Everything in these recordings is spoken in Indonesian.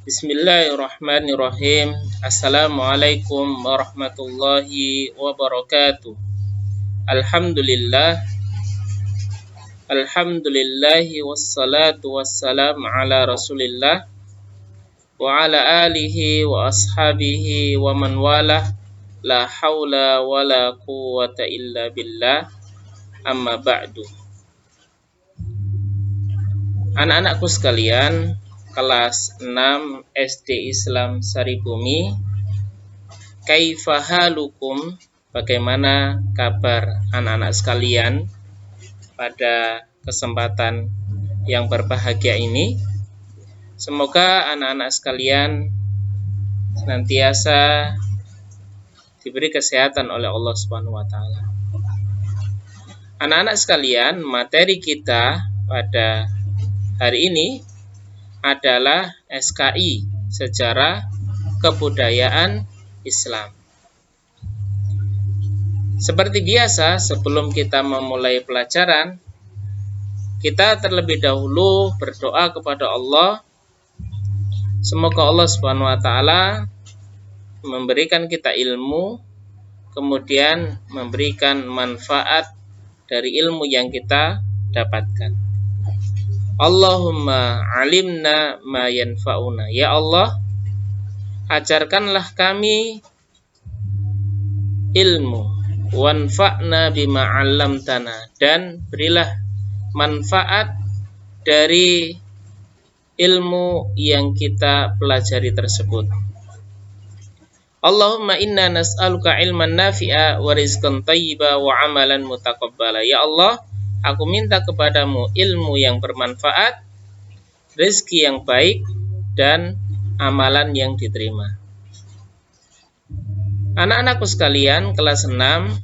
Bismillahirrahmanirrahim. Assalamualaikum warahmatullahi wabarakatuh. Alhamdulillah. Alhamdulillahi wassalatu wassalam ala rasulillah wa ala alihi wa ashabihi wa man walah. La hawla wa la quwwata illa billah. Amma ba'du. Anak-anakku sekalian, kelas 6 SD Islam Saribumi, kaifa halukum, bagaimana kabar anak-anak sekalian pada kesempatan yang berbahagia ini? Semoga anak-anak sekalian senantiasa diberi kesehatan oleh Allah Subhanahu wa taala. Anak-anak sekalian, materi kita pada hari ini adalah SKI, Sejarah Kebudayaan Islam. Seperti biasa, sebelum kita memulai pelajaran, kita terlebih dahulu berdoa kepada Allah. Semoga Allah Subhanahu wa taala memberikan kita ilmu, kemudian memberikan manfaat dari ilmu yang kita dapatkan. Allahumma alimna ma yanfa'una. Ya Allah, ajarkanlah kami ilmu, wanfa'na bima 'allamtana, dan berilah manfaat dari ilmu yang kita pelajari tersebut. Allahumma inna nas'aluka ilman nafi'a wa rizqan thayyiba wa amalan mutaqabbala. Ya Allah, aku minta kepadamu ilmu yang bermanfaat, rezeki yang baik, dan amalan yang diterima. Anak-anakku sekalian, kelas 6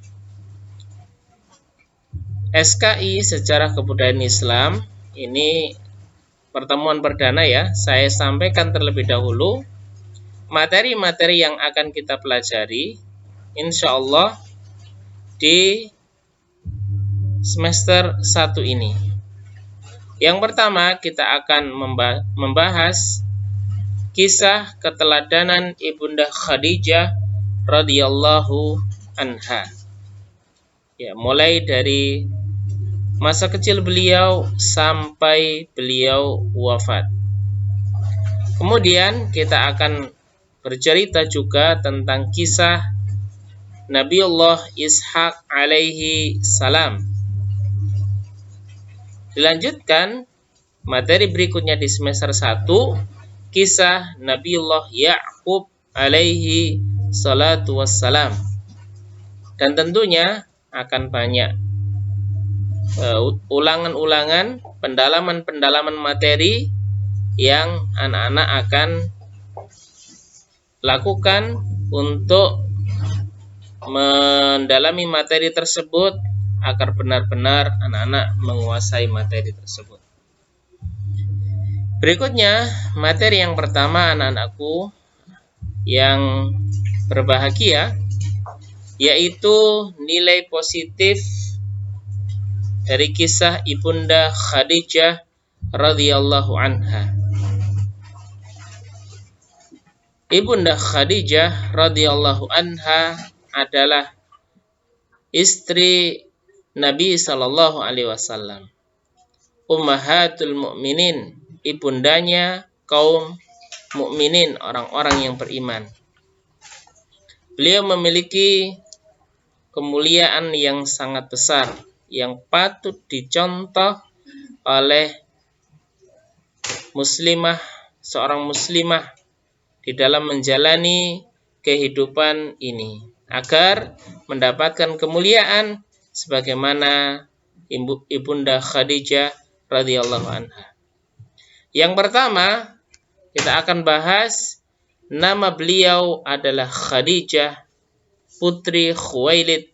SKI Sejarah Kebudayaan Islam, ini pertemuan perdana ya. Saya sampaikan terlebih dahulu materi-materi yang akan kita pelajari insya Allah di semester 1 ini. Yang pertama, kita akan membahas kisah keteladanan Ibunda Khadijah radhiyallahu anha. Ya, mulai dari masa kecil beliau sampai beliau wafat. Kemudian kita akan bercerita juga tentang kisah Nabiullah Ishaq alaihi salam. Dilanjutkan materi berikutnya di semester 1, kisah Nabiullah Ya'qub alaihi salatu wassalam. Dan tentunya akan banyak ulangan-ulangan, pendalaman-pendalaman materi yang anak-anak akan lakukan untuk mendalami materi tersebut agar benar-benar anak-anak menguasai materi tersebut. Berikutnya, materi yang pertama anak-anakku yang berbahagia, yaitu nilai positif dari kisah Ibunda Khadijah radhiyallahu anha. Ibunda Khadijah radhiyallahu anha adalah istri Nabi sallallahu alaihi wasallam. Ummahatul mukminin, ibundanya kaum mukminin, orang-orang yang beriman. Beliau memiliki kemuliaan yang sangat besar yang patut dicontoh oleh muslimah, seorang muslimah di dalam menjalani kehidupan ini agar mendapatkan kemuliaan sebagaimana Ibunda Khadijah radhiyallahu anha. Yang pertama, kita akan bahas nama beliau adalah Khadijah putri Khuwailid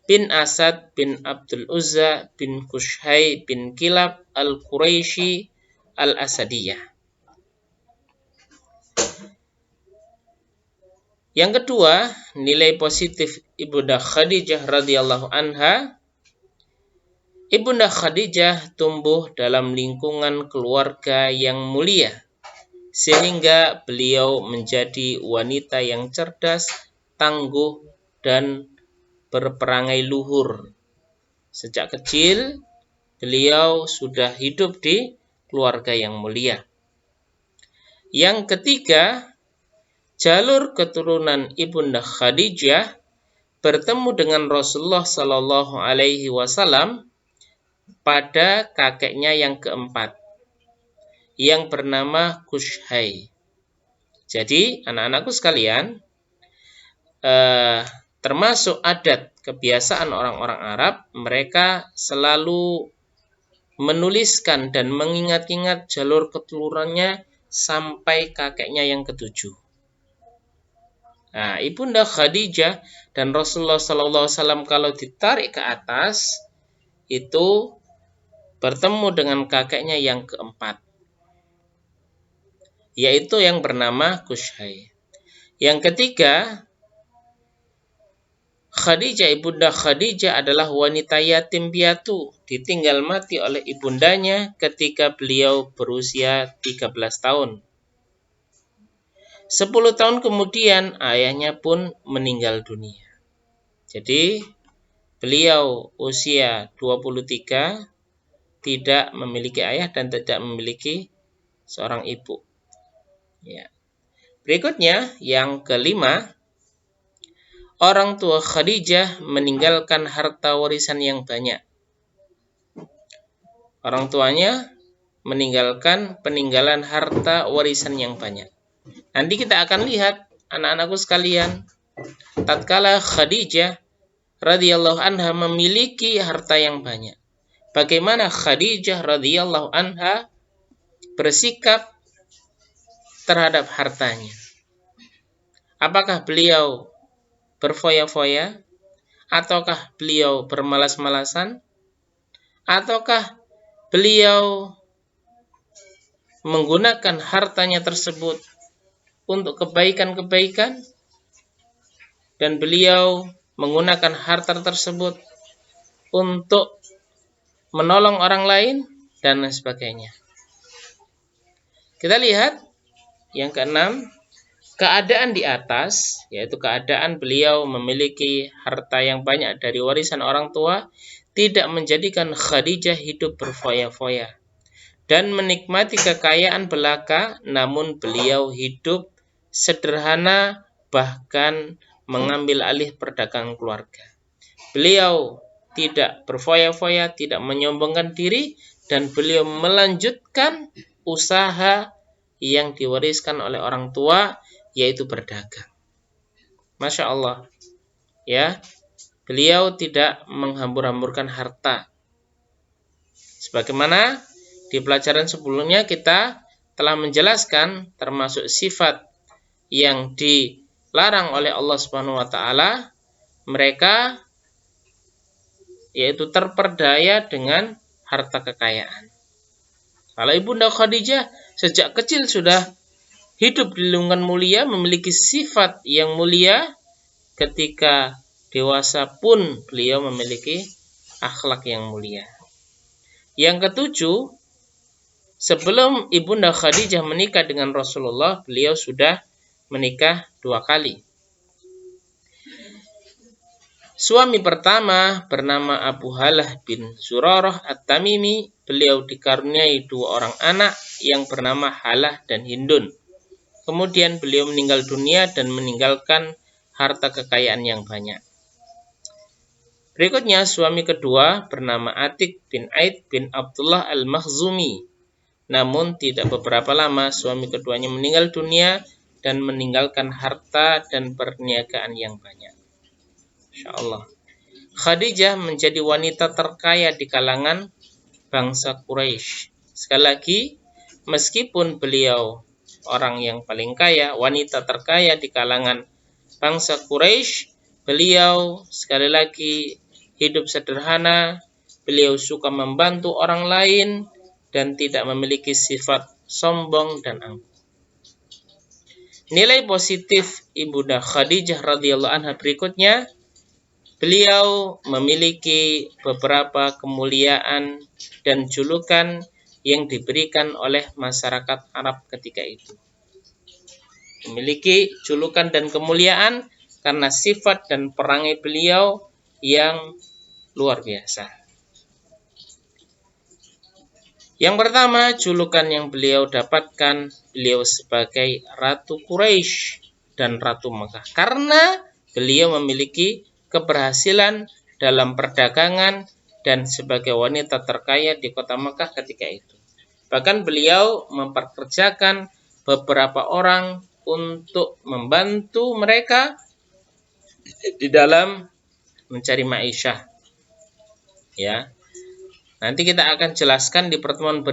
bin Asad bin Abdul Uzza bin Kushai bin Kilab al-Quraisy al-Asadiyah. Yang kedua, nilai positif Ibunda Khadijah radhiyallahu anha. Ibunda Khadijah tumbuh dalam lingkungan keluarga yang mulia, sehingga beliau menjadi wanita yang cerdas, tangguh, dan berperangai luhur. Sejak kecil, beliau sudah hidup di keluarga yang mulia. Yang ketiga, jalur keturunan Ibunda Khadijah bertemu dengan Rasulullah Shallallahu Alaihi Wasallam pada kakeknya yang keempat, yang bernama Kushai. Jadi, anak-anakku sekalian, termasuk adat kebiasaan orang-orang Arab, mereka selalu menuliskan dan mengingat-ingat jalur keturunannya sampai kakeknya yang ketujuh. Nah, Ibunda Khadijah dan Rasulullah SAW kalau ditarik ke atas, itu bertemu dengan kakeknya yang keempat, yaitu yang bernama Kushai. Yang ketiga, Khadijah, Ibunda Khadijah adalah wanita yatim piatu, ditinggal mati oleh ibundanya ketika beliau berusia 13 tahun. 10 tahun kemudian ayahnya pun meninggal dunia. Jadi beliau usia 23, tidak memiliki ayah dan tidak memiliki seorang ibu. Ya. Berikutnya, yang kelima, orang tua Khadijah meninggalkan harta warisan yang banyak. Orang tuanya meninggalkan peninggalan harta warisan yang banyak. Nanti kita akan lihat, anak-anakku sekalian, tatkala Khadijah radhiyallahu anha memiliki harta yang banyak, bagaimana Khadijah radhiyallahu anha bersikap terhadap hartanya. Apakah beliau berfoya-foya? Ataukah beliau bermalas-malasan? Ataukah beliau menggunakan hartanya tersebut untuk kebaikan-kebaikan? Dan beliau menggunakan harta tersebut untuk menolong orang lain dan sebagainya. Kita lihat yang keenam, keadaan di atas, yaitu keadaan beliau memiliki harta yang banyak dari warisan orang tua, tidak menjadikan Khadijah hidup berfoya-foya dan menikmati kekayaan belaka, namun beliau hidup sederhana, bahkan mengambil alih perdagangan keluarga. Beliau tidak berfoya-foya, tidak menyombongkan diri, dan beliau melanjutkan usaha yang diwariskan oleh orang tua, yaitu berdagang. Masya Allah, ya, beliau tidak menghambur-hamburkan harta. Sebagaimana di pelajaran sebelumnya kita telah menjelaskan, termasuk sifat yang dilarang oleh Allah Subhanahu wa taala, mereka yaitu terperdaya dengan harta kekayaan. Kalau Ibunda Khadijah sejak kecil sudah hidup di lingkungan mulia, memiliki sifat yang mulia, ketika dewasa pun beliau memiliki akhlak yang mulia. Yang ketujuh, sebelum Ibunda Khadijah menikah dengan Rasulullah, beliau sudah menikah 2 kali. Suami pertama bernama Abu Halah bin Zurarah At-Tamimi. Beliau dikaruniai 2 orang anak yang bernama Halah dan Hindun. Kemudian beliau meninggal dunia dan meninggalkan harta kekayaan yang banyak. Berikutnya suami kedua bernama Atik bin Aid bin Abdullah Al-Makhzumi. Namun tidak beberapa lama suami keduanya meninggal dunia dan meninggalkan harta dan perniagaan yang banyak. Insyaallah. Khadijah menjadi wanita terkaya di kalangan bangsa Quraisy. Sekali lagi, meskipun beliau orang yang paling kaya, wanita terkaya di kalangan bangsa Quraisy, beliau sekali lagi hidup sederhana, beliau suka membantu orang lain dan tidak memiliki sifat sombong dan angkuh. Nilai positif Ibunda Khadijah radhiyallahu anha berikutnya, beliau memiliki beberapa kemuliaan dan julukan yang diberikan oleh masyarakat Arab ketika itu. Memiliki julukan dan kemuliaan karena sifat dan perangai beliau yang luar biasa. Yang pertama, julukan yang beliau dapatkan, beliau sebagai Ratu Quraisy dan Ratu Mekah. Karena beliau memiliki keberhasilan dalam perdagangan dan sebagai wanita terkaya di kota Mekah ketika itu. Bahkan beliau memperkerjakan beberapa orang untuk membantu mereka di dalam mencari ma'isyah. Ya. Nanti kita akan jelaskan di pertemuan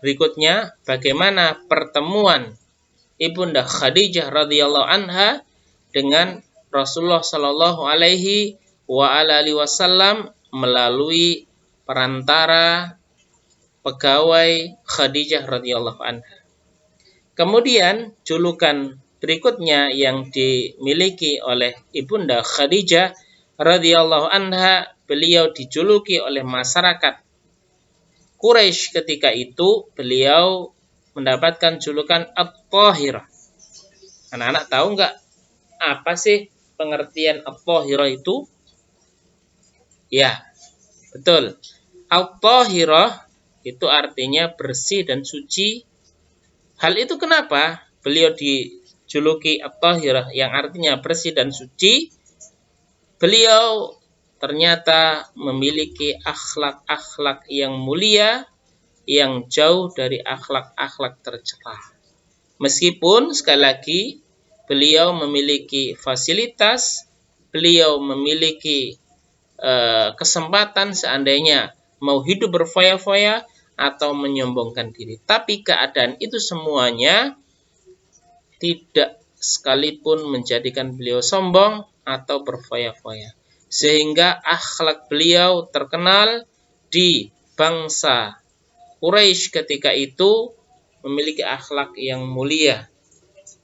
berikutnya bagaimana pertemuan Ibunda Khadijah radhiyallahu anha dengan Rasulullah Shallallahu alaihi wasallam melalui perantara pegawai Khadijah radhiyallahu anha. Kemudian julukan berikutnya yang dimiliki oleh Ibunda Khadijah radhiyallahu anha, beliau dijuluki oleh masyarakat Quraisy ketika itu, beliau mendapatkan julukan At-Thahirah. Anak-anak tahu nggak apa sih pengertian At-Thahirah itu? Ya, betul. At-Thahirah itu artinya bersih dan suci. Hal itu kenapa beliau dijuluki At-Thahirah yang artinya bersih dan suci? Beliau ternyata memiliki akhlak-akhlak yang mulia, yang jauh dari akhlak-akhlak tercela. Meskipun sekali lagi beliau memiliki fasilitas, beliau memiliki kesempatan seandainya mau hidup berfoya-foya atau menyombongkan diri. Tapi keadaan itu semuanya tidak sekalipun menjadikan beliau sombong atau berfoya-foya. Sehingga akhlak beliau terkenal di bangsa Quraisy ketika itu memiliki akhlak yang mulia,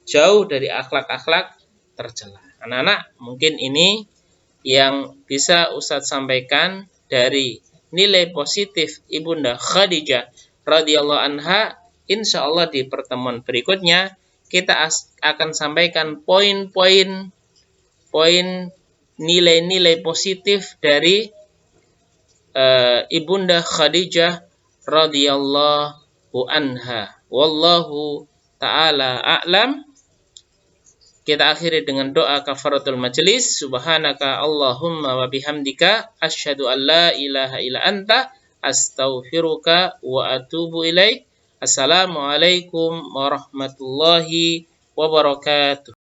jauh dari akhlak-akhlak tercela. Anak-anak, mungkin ini yang bisa Ustadz sampaikan dari nilai positif Ibunda Khadijah radhiyallahu anha. Insya Allah di pertemuan berikutnya kita akan sampaikan poin-poin nilai-nilai positif dari Ibunda Khadijah radhiyallahu anha. Wallahu ta'ala a'lam. Kita akhiri dengan doa kafaratul majelis. Subhanaka Allahumma wa bihamdika asyhadu an la ilaha illa anta astaghfiruka wa atubu ilaik. Assalamualaikum warahmatullahi wabarakatuh.